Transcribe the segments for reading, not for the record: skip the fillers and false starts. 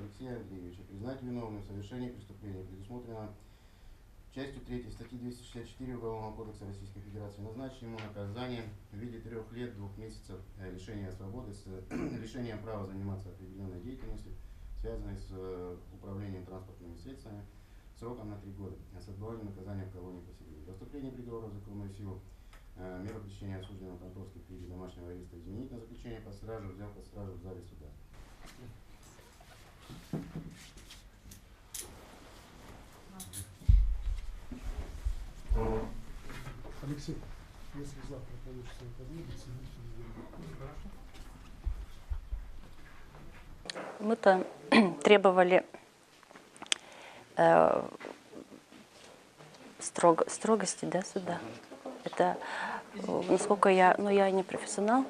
Алексея Андреевича признать виновным в совершении преступления, предусмотрено частью 3 статьи 264 Уголовного кодекса Российской Федерации, назначить ему наказание в виде 3 лет 2 месяцев лишения свободы с лишением права заниматься определенной деятельностью, связанной с управлением транспортными средствами, сроком на 3 года, с отбыванием наказания в колонии поселения. До вступления приговора в законную силу меру пресечения осужденного конторских в виде домашнего ареста изменить на заключение под стражу, взял под стражу в зале суда. Алексей, если завтра получится выполнить, Мы-то требовали строгости, да, суда. Это, насколько я не профессионал,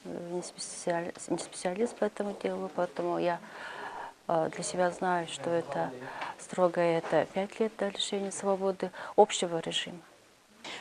не специалист по этому делу, поэтому я для себя знаю, что это строгое, это 5 лет лишения свободы общего режима.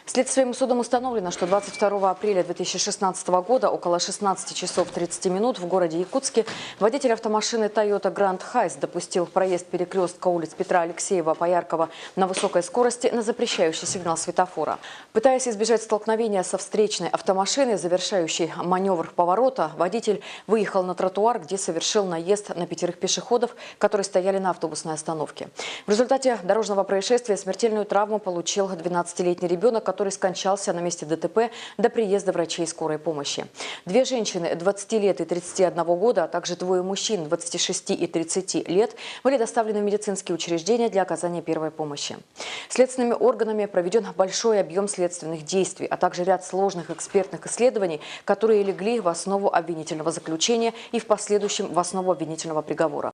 Следствием и судом установлено, что 22 апреля 2016 года около 16 часов 30 минут в городе Якутске водитель автомашины Toyota Grand Hiace допустил проезд перекрестка улиц Петра Алексеева, Пояркова на высокой скорости на запрещающий сигнал светофора. Пытаясь избежать столкновения со встречной автомашиной, завершающей маневр поворота, водитель выехал на тротуар, где совершил наезд на 5 пешеходов, которые стояли на автобусной остановке. В результате дорожного происшествия смертельную травму получил 12-летний ребенок, который скончался на месте ДТП до приезда врачей скорой помощи. 2 женщины 20 лет и 31 года, а также 2 мужчин 26 и 30 лет были доставлены в медицинские учреждения для оказания первой помощи. Следственными органами проведен большой объем следственных действий, а также ряд сложных экспертных исследований, которые легли в основу обвинительного заключения и в последующем в основу обвинительного приговора.